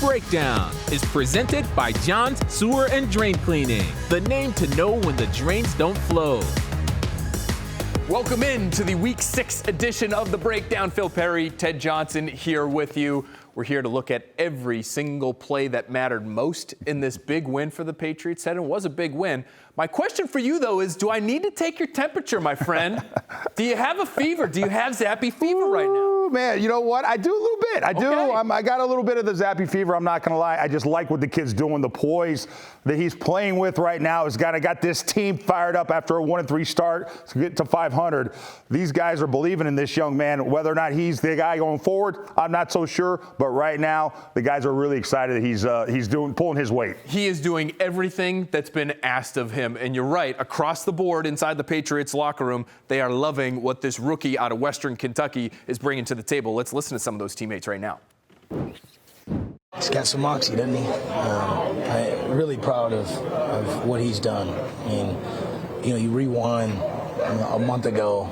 Breakdown is presented by John's Sewer and Drain Cleaning, the name to know when the drains don't flow. Welcome in to the Week 6 edition of The Breakdown. Phil Perry, Ted Johnson here with you. We're here to look at every single play that mattered most in this big win for the Patriots. Ted, it was a big win. My question for you, though, is do I need to take your temperature, my friend? Do you have a fever? Do you have Zappe fever right now? Man, you know what? I do a little bit. I do. Okay. I got a little bit of the Zappe fever. I'm not going to lie. I just like what the kid's doing. The poise that he's playing with right now has got this team fired up after a 1-3 start to get to 500. These guys are believing in this young man. Whether or not he's the guy going forward, I'm not so sure. But right now, the guys are really excited that he's pulling his weight. He is doing everything that's been asked of him. And you're right, across the board inside the Patriots locker room, they are loving what this rookie out of Western Kentucky is bringing to the table. Let's listen to some of those teammates right now. He's got some moxie, doesn't he? I'm really proud of what he's done. I mean, you rewind a month ago,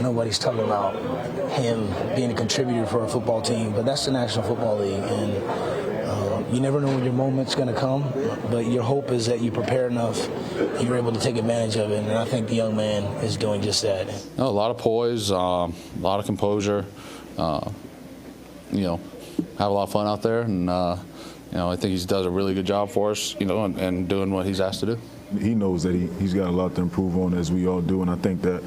nobody's talking about him being a contributor for a football team, but that's the National Football League, and you never know when your moment's going to come, but your hope is that you prepare enough, you're able to take advantage of it, and I think the young man is doing just that. A lot of poise, a lot of composure, have a lot of fun out there, and I think he does a really good job for us, and doing what he's asked to do. He knows that he's got a lot to improve on, as we all do, and I think that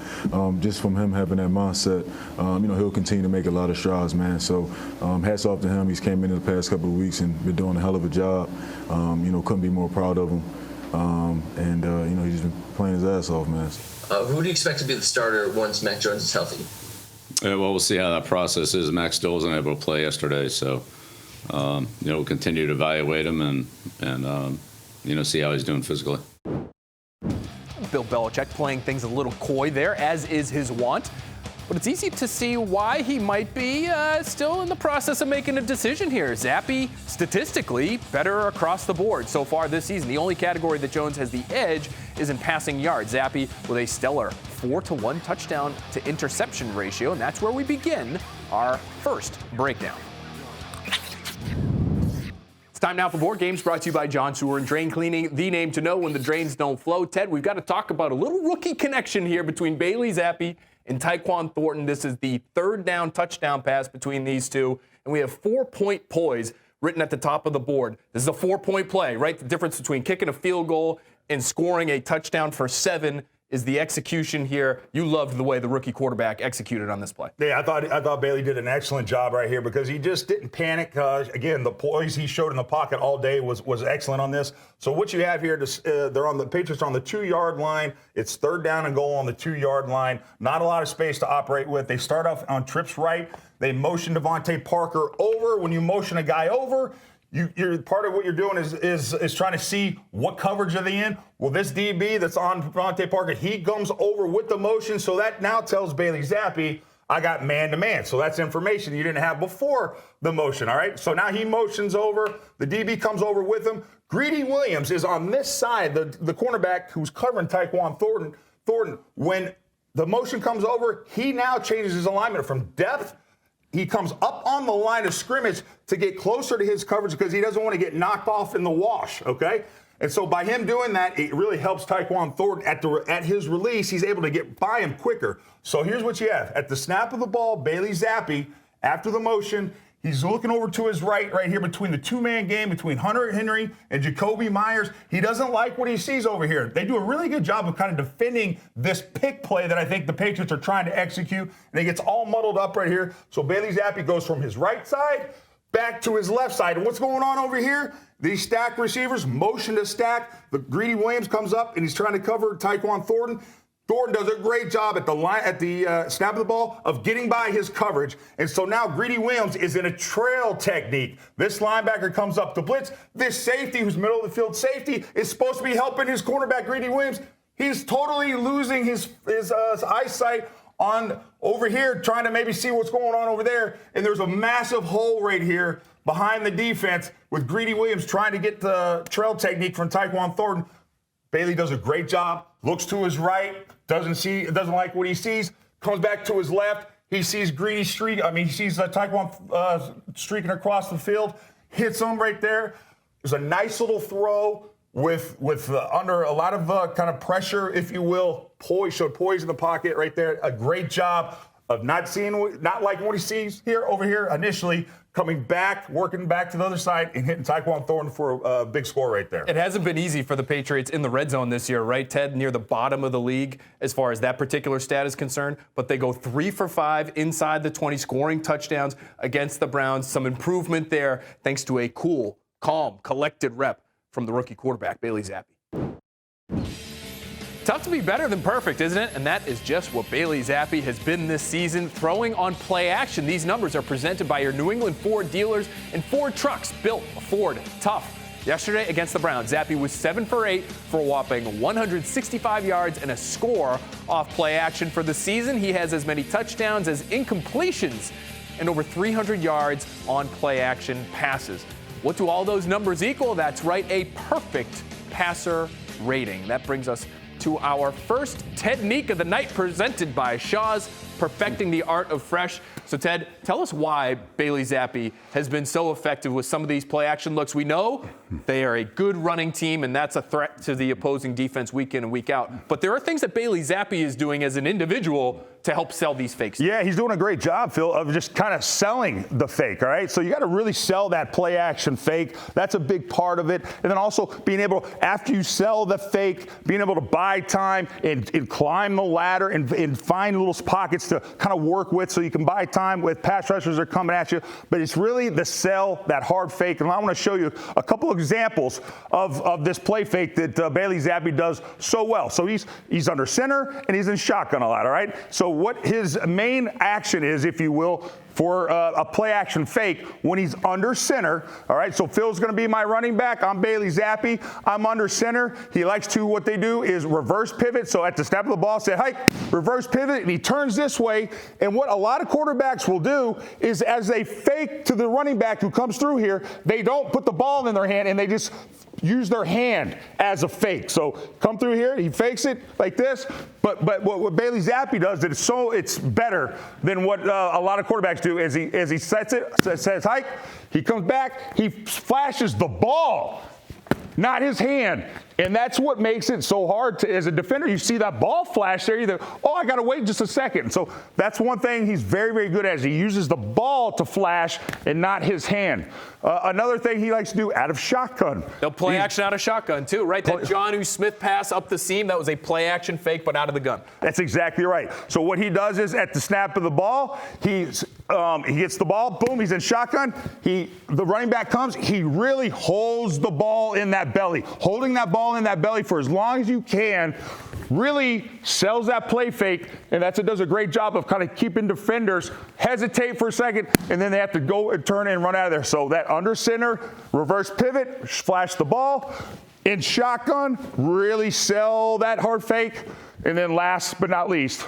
just from him having that mindset, he'll continue to make a lot of strides, man. So hats off to him. He's came in the past couple of weeks and been doing a hell of a job. Couldn't be more proud of him. He's been playing his ass off, man. Who do you expect to be the starter once Mac Jones is healthy? Well, we'll see how that process is. Mac still wasn't able to play yesterday, so we'll continue to evaluate him and see how he's doing physically. Bill Belichick playing things a little coy there, as is his wont. But it's easy to see why he might be still in the process of making a decision here. Zappe, statistically, better across the board so far this season. The only category that Jones has the edge is in passing yards. Zappe with a stellar 4-to-1 touchdown to interception ratio. And that's where we begin our first breakdown. Time now for Board Games, brought to you by John Sewer and Drain Cleaning, the name to know when the drains don't flow. Ted, we've got to talk about a little rookie connection here between Bailey Zappe and Tyquan Thornton. This is the third down touchdown pass between these two, and we have 4-point poise written at the top of the board. This is a 4-point play, right? The difference between kicking a field goal and scoring a touchdown for 7 is the execution here. You loved the way the rookie quarterback executed on this play. Yeah, I thought Bailey did an excellent job right here because he just didn't panic. Again, the poise he showed in the pocket all day was excellent on this. So what you have here, the Patriots are on the 2-yard line. It's third down and goal on the 2-yard line. Not a lot of space to operate with. They start off on trips right. They motion Devontae Parker over. When you motion a guy over, you're part of what you're doing is trying to see what coverage are they in. Well, this DB that's on Rhamondre Parker, he comes over with the motion, so that now tells Bailey Zappe, I got man-to-man. So that's information you didn't have before the motion, all right? So now he motions over. The DB comes over with him. Greedy Williams is on this side, the cornerback who's covering Tyquan Thornton. When the motion comes over, he now changes his alignment from depth. He comes up on the line of scrimmage to get closer to his coverage because he doesn't want to get knocked off in the wash, okay? And so by him doing that, it really helps Tyquan Thornton at his release. He's able to get by him quicker. So here's what you have. At the snap of the ball, Bailey Zappe, after the motion, he's looking over to his right here between the two-man game between Hunter Henry and Jacoby Myers. He doesn't like what he sees over here. They do a really good job of kind of defending this pick play that I think the Patriots are trying to execute. And it gets all muddled up right here. So Bailey Zappe goes from his right side back to his left side. And what's going on over here? These stack receivers motion to stack. The Greedy Williams comes up and he's trying to cover Tyquan Thornton. Thornton does a great job at the snap of the ball of getting by his coverage. And so now Greedy Williams is in a trail technique. This linebacker comes up to blitz. This safety, who's middle of the field safety, is supposed to be helping his cornerback, Greedy Williams. He's totally losing his eyesight on over here, trying to maybe see what's going on over there. And there's a massive hole right here behind the defense with Greedy Williams trying to get the trail technique from Tyquan Thornton. Bailey does a great job, looks to his right, doesn't like what he sees, comes back to his left. He sees Tyquan streaking across the field. hits him right there. There's a nice little throw with under a lot of kind of pressure, if you will. Showed poise in the pocket right there. A great job of not liking what he sees over here initially, coming back, working back to the other side, and hitting Tyquan Thornton for a big score right there. It hasn't been easy for the Patriots in the red zone this year, right, Ted? Near the bottom of the league as far as that particular stat is concerned. But they go 3 for 5 inside the 20, scoring touchdowns against the Browns. Some improvement there thanks to a cool, calm, collected rep from the rookie quarterback, Bailey Zappe. Tough to be better than perfect, isn't it? And that is just what Bailey Zappe has been this season, throwing on play action. These numbers are presented by your New England Ford dealers and Ford trucks built Ford tough. Yesterday against the Browns, Zappe was 7 for 8 for a whopping 165 yards and a score off play action. For the season, he has as many touchdowns as incompletions and over 300 yards on play action passes. What do all those numbers equal? That's right, a perfect passer rating. That brings us to our first technique of the night, presented by Shaw's Perfecting the Art of Fresh. So, Ted, tell us why Bailey Zappe has been so effective with some of these play-action looks. We know they are a good running team, and that's a threat to the opposing defense week in and week out. But there are things that Bailey Zappe is doing as an individual to help sell these fakes. Yeah, he's doing a great job, Phil, of just kind of selling the fake, all right? So you got to really sell that play-action fake. That's a big part of it. And then also being able, after you sell the fake, being able to buy time and climb the ladder and find little pockets to kind of work with so you can buy time with pass rushers are coming at you. But it's really the sell, that hard fake. And I want to show you a couple of examples of this play fake that Bailey Zappe does so well. So he's under center and he's in shotgun a lot, all right? So what his main action is, if you will, for a play-action fake when he's under center. All right, so Phil's going to be my running back. I'm Bailey Zappe. I'm under center. He likes to, what they do is reverse pivot. So at the snap of the ball, say, hike, reverse pivot, and he turns this way. And what a lot of quarterbacks will do is as they fake to the running back who comes through here, they don't put the ball in their hand, and they just use their hand as a fake. So come through here, he fakes it like this. But what Bailey Zappe does, it's better than what a lot of quarterbacks do. As he sets it, says hike, he comes back, he flashes the ball, not his hand. And that's what makes it so hard as a defender. You see that ball flash there, you think, oh, I got to wait just a second. So that's one thing he's very, very good at. He uses the ball to flash and not his hand. Another thing he likes to do out of shotgun. They'll play action out of shotgun, too, right? That Jonnu Smith pass up the seam, that was a play-action fake, but out of the gun. That's exactly right. So what he does is at the snap of the ball, he gets the ball, boom, he's in shotgun. The running back comes, he really holds the ball in that belly. Holding that ball in that belly for as long as you can really sells that play fake, and does a great job of kind of keeping defenders hesitate for a second, and then they have to go and turn and run out of there. So that under center, reverse pivot, flash the ball, in shotgun, really sell that hard fake, and then last but not least,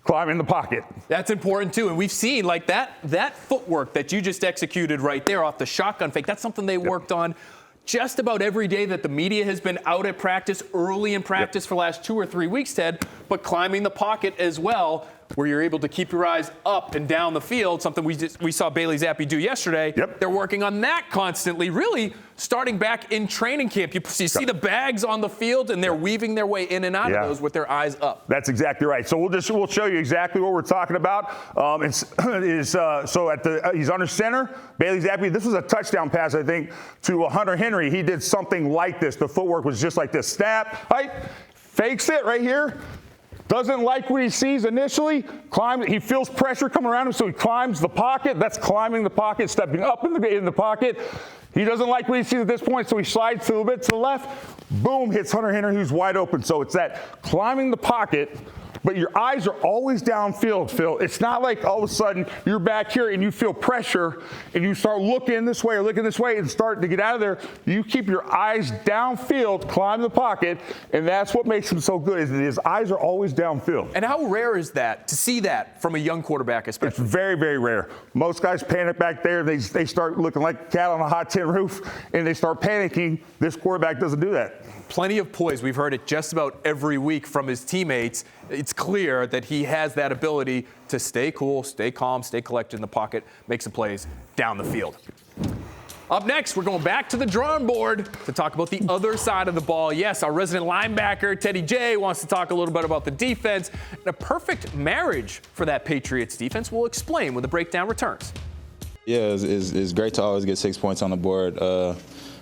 climb in the pocket. That's important, too. And we've seen, like, that footwork that you just executed right there off the shotgun fake, that's something they worked on just about every day that the media has been out at practice, early in practice for the last 2 or 3 weeks, Ted, but climbing the pocket as well, where you're able to keep your eyes up and down the field, something we saw Bailey Zappe do yesterday. Yep. They're working on that constantly, really starting back in training camp. You see the bags on the field, and they're weaving their way in and out of those with their eyes up. That's exactly right. So we'll show you exactly what we're talking about. He's under center. Bailey Zappe, this was a touchdown pass, I think, to Hunter Henry. He did something like this. The footwork was just like this. Snap, height, fakes it right here. Doesn't like what he sees initially. He feels pressure coming around him, so he climbs the pocket. That's climbing the pocket, stepping up in the pocket. He doesn't like what he sees at this point, so he slides a little bit to the left. Boom, hits Hunter Henry, who's wide open. So it's that climbing the pocket, but your eyes are always downfield, Phil. It's not like all of a sudden you're back here and you feel pressure and you start looking this way or looking this way and start to get out of there. You keep your eyes downfield, climb the pocket, and that's what makes him so good, is that his eyes are always downfield. And how rare is that, to see that from a young quarterback especially? It's very, very rare. Most guys panic back there. They start looking like a cat on a hot tin roof, and they start panicking. This quarterback doesn't do that. Plenty of poise. We've heard it just about every week from his teammates. It's clear that he has that ability to stay cool, stay calm, stay collected in the pocket, make some plays down the field. Up next, we're going back to the drawing board to talk about the other side of the ball. Yes, our resident linebacker, Teddy J, wants to talk a little bit about the defense. And a perfect marriage for that Patriots defense. We'll explain when the breakdown returns. Yeah, it's great to always get 6 points on the board. But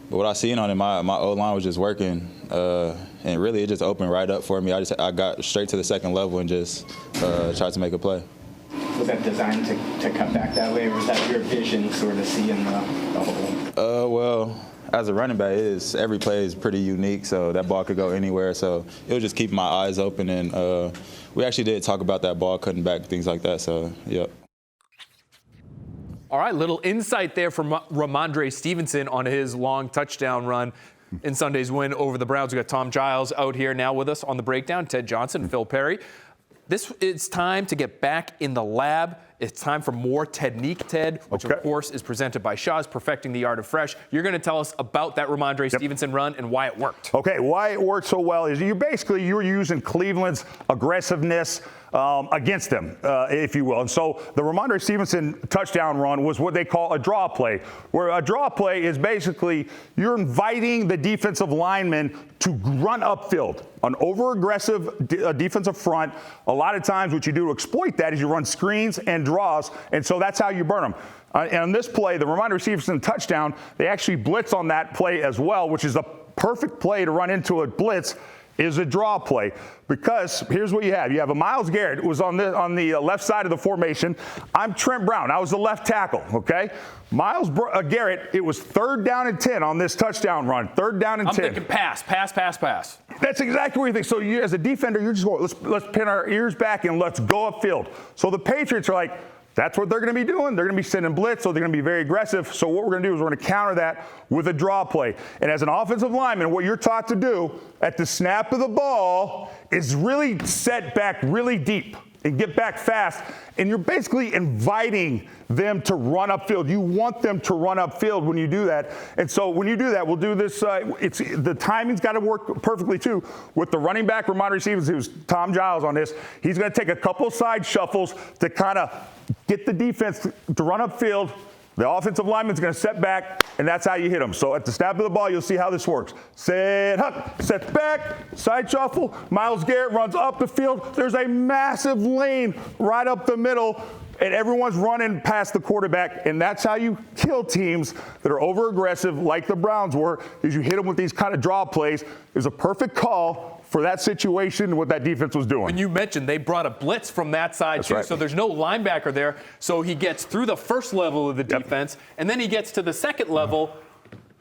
what I seen on it, my O-line was just working. And really, it just opened right up for me. I got straight to the second level and just tried to make a play. Was that designed to cut back that way, or was that your vision sort of seeing the whole? Well, as a running back, every play is pretty unique, so that ball could go anywhere. So it was just keeping my eyes open, and we actually did talk about that ball cutting back, things like that. So, yep. All right, little insight there from Rhamondre Stevenson on his long touchdown run in Sunday's win over the Browns. We got Tom Giles out here now with us on the breakdown, Ted Johnson, Phil Perry. It's time to get back in the lab. It's time for more Technique, Ted, which, of course, is presented by Shaw's Perfecting the Art of Fresh. You're going to tell us about that Rhamondre Stevenson run and why it worked. Okay, why it worked so well is you're using Cleveland's aggressiveness against them, if you will. And so the Rhamondre Stevenson touchdown run was what they call a draw play, where a draw play is basically you're inviting the defensive lineman to run upfield. An over-aggressive defensive front, a lot of times what you do to exploit that is you run screens and draws, and so that's how you burn them. And on this play, the Rhamondre Stevenson touchdown, they actually blitz on that play as well, which is a perfect play to run into a blitz, is a draw play. Because here's what you have. You have a Myles Garrett, who was on the left side of the formation. I'm Trent Brown. I was the left tackle, okay? Myles Garrett, it was 3rd down and 10 on this touchdown run. 3rd down and 10. I'm thinking pass. That's exactly what you think. So you, as a defender, you're just going, let's pin our ears back and let's go upfield. So the Patriots are like, that's what they're going to be doing. They're going to be sending blitz, so they're going to be very aggressive. So what we're going to do is we're going to counter that with a draw play. And as an offensive lineman, what you're taught to do at the snap of the ball is really set back really deep and get back fast. And you're basically inviting them to run upfield. You want them to run upfield when you do that. And so when you do that, we'll do this. The timing's got to work perfectly, too. With the running back, Rhamondre Stevenson, who's Tom Giles on this, he's going to take a couple side shuffles to kind of get the defense to run upfield. The offensive lineman's going to set back, and that's how you hit them. So at the snap of the ball, you'll see how this works. Set up, sets back, side shuffle. Myles Garrett runs up the field. There's a massive lane right up the middle, and everyone's running past the quarterback, and that's how you kill teams that are over-aggressive like the Browns were, is you hit them with these kind of draw plays. It was a perfect call for that situation, what that defense was doing. And you mentioned they brought a blitz from that side, too, so there's no linebacker there. So he gets through the first level of the defense, and then he gets to the second level,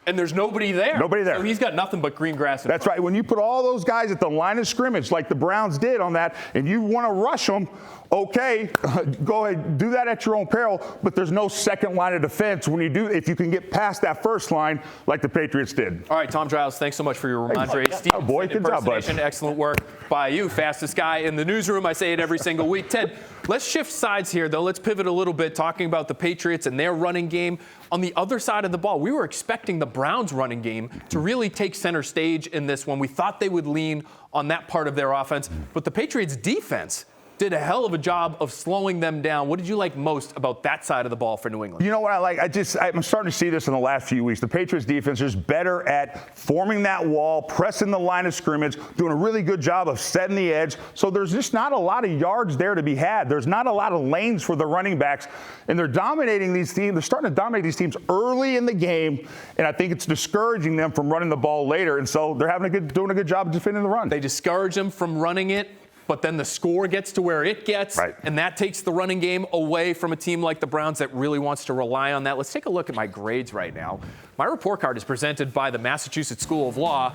and there's nobody there. Nobody there. So he's got nothing but green grass in That's front. right. When you put all those guys at the line of scrimmage, like the Browns did on that, and you want to rush them, okay, go ahead, do that at your own peril, but there's no second line of defense when you do, if you can get past that first line like the Patriots did. All right, Tom Giles, thanks so much for your Rhamondre Stevenson impersonation. Excellent work by you. Fastest guy in the newsroom. I say it every single week. Ted, let's shift sides here, though. Let's pivot a little bit, talking about the Patriots and their running game. On the other side of the ball, we were expecting the Browns' running game to really take center stage in this one. We thought they would lean on that part of their offense, but the Patriots' defense did a hell of a job of slowing them down. What did you like most about that side of the ball for New England? You know what I like? I'm starting to see this in the last few weeks. The Patriots defense is better at forming that wall, pressing the line of scrimmage, doing a really good job of setting the edge. So there's just not a lot of yards there to be had. There's not a lot of lanes for the running backs. And they're dominating these teams. They're starting to dominate these teams early in the game. And I think it's discouraging them from running the ball later. And so they're doing a good job of defending the run. They discourage them from running it, but then the score gets to where it gets, and that takes the running game away from a team like the Browns that really wants to rely on that. Let's take a look at my grades right now. My report card is presented by the Massachusetts School of Law,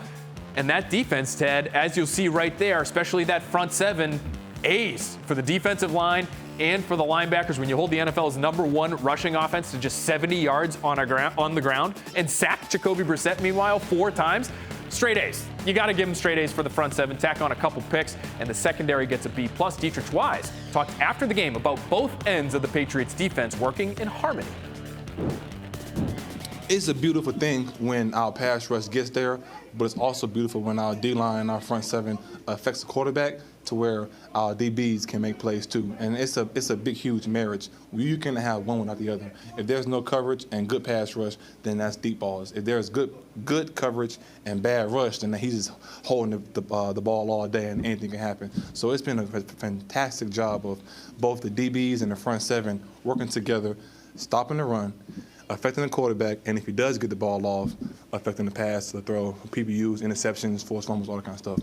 and that defense, Ted, as you'll see right there, especially that front seven, A's for the defensive line and for the linebackers. When you hold the NFL's #1 rushing offense to just 70 yards on the ground and sack Jacoby Brissett, meanwhile, 4 times, straight A's. You got to give them straight A's for the front seven. Tack on a couple picks, and the secondary gets a B+. Dietrich Wise talked after the game about both ends of the Patriots defense working in harmony. it's a beautiful thing when our pass rush gets there, but it's also beautiful when our D-line and our front seven affects the quarterback to where our DBs can make plays too. And it's a big, huge marriage. You can have one without the other. If there's no coverage and good pass rush, then that's deep balls. If there's good coverage and bad rush, then he's just holding the ball all day and anything can happen. So it's been a fantastic job of both the DBs and the front seven working together, stopping the run, affecting the quarterback, and if he does get the ball off, affecting the pass, the throw, PBUs, interceptions, forced fumbles, all that kind of stuff.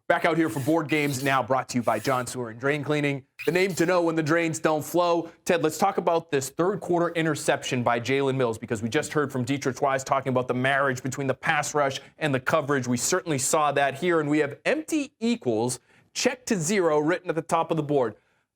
Back out here for Board Games Now, brought to you by John Sewer and Drain Cleaning. The name to know when the drains don't flow. Ted, let's talk about this third quarter interception by Jalen Mills, because we just heard from Dietrich Wise talking about the marriage between the pass rush and the coverage. We certainly saw that here, and we have empty equals, check to zero, written at the top of the board.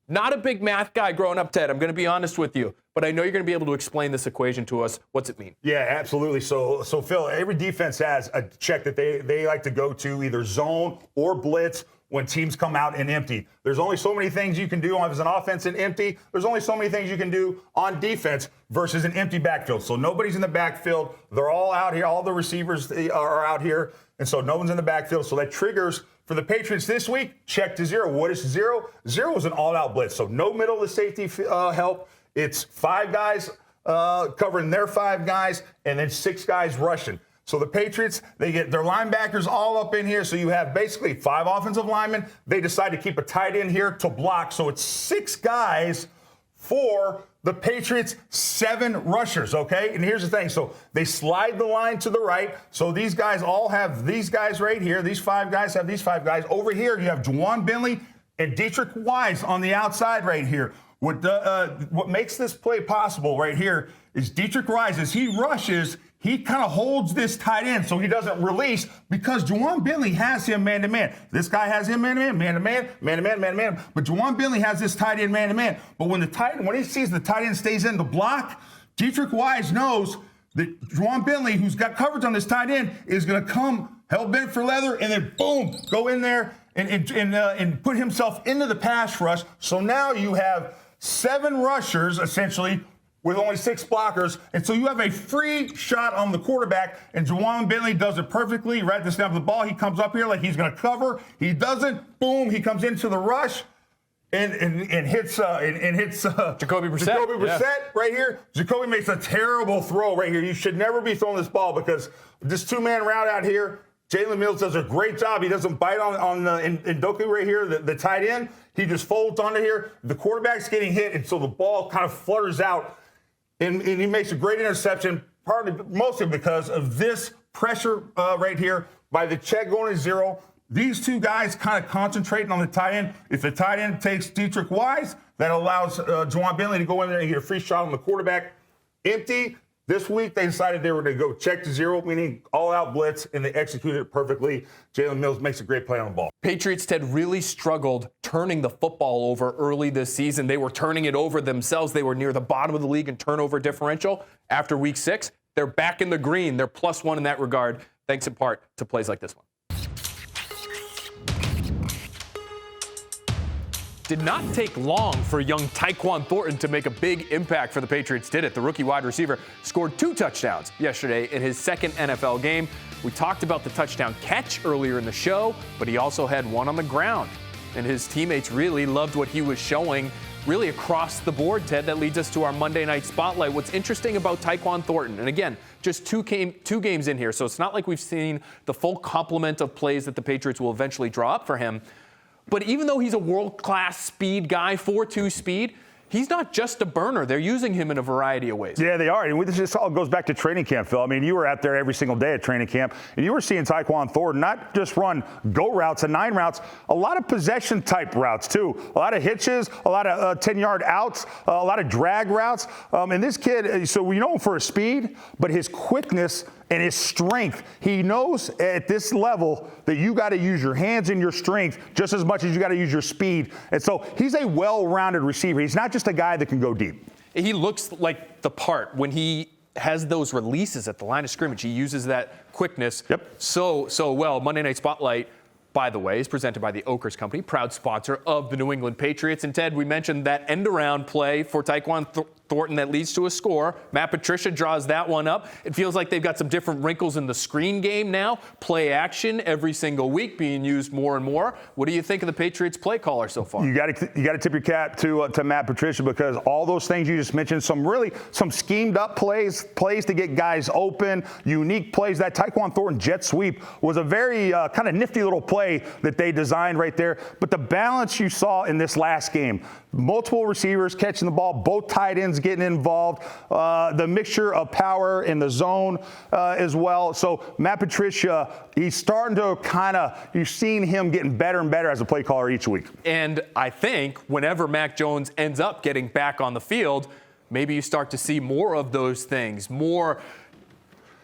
Not a big math guy growing up, Ted. I'm going to be honest with you, but I know you're going to be able to explain this equation to us. What's it mean? Yeah, absolutely. So Phil, every defense has a check that they like to go to, either zone or blitz, when teams come out in empty. There's only so many things you can do as an offense in empty. There's only so many things you can do on defense versus an empty backfield. So nobody's in the backfield. They're all out here. All the receivers are out here. And so no one's in the backfield. So that triggers, for the Patriots this week, check to zero. What is zero? Zero is an all-out blitz. So no middle of the safety help. It's 5 guys covering their 5 guys, and then 6 guys rushing. So the Patriots, they get their linebackers all up in here. So you have basically 5 offensive linemen. They decide to keep a tight end here to block. So it's 6 guys for the Patriots, 7 rushers, okay? And here's the thing. So they slide the line to the right. So these guys all have these guys right here. These 5 guys have these 5 guys. Over here, you have Juwan Bentley and Dietrich Wise on the outside right here. What makes this play possible right here is Dietrich Wise, as he rushes, he kind of holds this tight end so he doesn't release, because Juwan Bentley has him man-to-man. This guy has him man-to-man, man-to-man, man-to-man, man-to-man. But Juwan Bentley has this tight end man-to-man. But when he sees the tight end stays in the block, Dietrich Wise knows that Juwan Bentley, who's got coverage on this tight end, is going to come hell-bent for leather and then, boom, go in there and put himself into the pass rush. So now you have 7 rushers, essentially, with only 6 blockers. And so you have a free shot on the quarterback, and Juwan Bentley does it perfectly. Right at the snap of the ball, he comes up here like he's going to cover. He doesn't. Boom, he comes into the rush and hits Jacoby Brissett. Right here. Jacoby makes a terrible throw right here. You should never be throwing this ball, because this 2-man route out here, Jalen Mills does a great job. He doesn't bite on Ndoku right here, the tight end. He just folds onto here. The quarterback's getting hit, and so the ball kind of flutters out. And he makes a great interception, mostly because of this pressure right here by the check going to zero. These 2 guys kind of concentrating on the tight end. If the tight end takes Dietrich Wise, that allows Juwan Bentley to go in there and get a free shot on the quarterback. Empty. This week, they decided they were going to go check to zero, meaning all-out blitz, and they executed it perfectly. Jalen Mills makes a great play on the ball. Patriots, Ted, really struggled turning the football over early this season. They were turning it over themselves. They were near the bottom of the league in turnover differential. After week 6, they're back in the green. They're +1 in that regard, thanks in part to plays like this one. Did not take long for young Tyquan Thornton to make a big impact for the Patriots, did it? The rookie wide receiver scored 2 touchdowns yesterday in his second NFL game. We talked about the touchdown catch earlier in the show, but he also had 1 on the ground. And his teammates really loved what he was showing really across the board, Ted. That leads us to our Monday Night Spotlight. What's interesting about Tyquan Thornton, and again, just two games in here, so it's not like we've seen the full complement of plays that the Patriots will eventually draw up for him. But even though he's a world-class speed guy, 4.2 speed, he's not just a burner. They're using him in a variety of ways. Yeah, they are. And this all goes back to training camp, Phil. I mean, you were out there every single day at training camp, and you were seeing Tyquan Thornton not just run go routes and 9 routes, a lot of possession-type routes, too. A lot of hitches, a lot of 10-yard outs, a lot of drag routes. And this kid, so we know him for his speed, but his quickness and his strength. He knows at this level that you got to use your hands and your strength just as much as you got to use your speed. And so he's a well-rounded receiver. He's not just a guy that can go deep. He looks like the part when he has those releases at the line of scrimmage. He uses that quickness so well. Monday Night Spotlight by the way, is presented by the Oakers Company, proud sponsor of the New England Patriots. And Ted, we mentioned that end-around play for Tyquan Thornton that leads to a score. Matt Patricia draws that one up. It feels like they've got some different wrinkles in the screen game now. Play action every single week being used more and more. What do you think of the Patriots play caller so far? You got to tip your cap to Matt Patricia, because all those things you just mentioned, some schemed up plays to get guys open, unique plays. That Tyquan Thornton jet sweep was a very kind of nifty little play that they designed right there. But the balance you saw in this last game, multiple receivers catching the ball, both tight ends getting involved, the mixture of power in the zone as well. So Matt Patricia, he's starting to you've seen him getting better and better as a play caller each week. And I think whenever Mac Jones ends up getting back on the field, maybe you start to see more of those things, more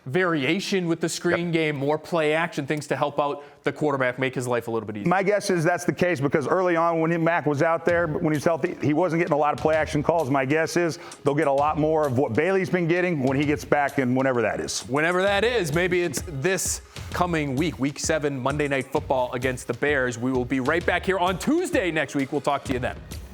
variation with the screen game, more play action, things to help out the quarterback, make his life a little bit easier. My guess is that's the case, because early on when Mac was out there, when he was healthy, he wasn't getting a lot of play action calls. My guess is they'll get a lot more of what Bailey's been getting when he gets back, and whenever that is. Whenever that is, maybe it's this coming week, Week 7, Monday Night Football against the Bears. We will be right back here on Tuesday next week. We'll talk to you then.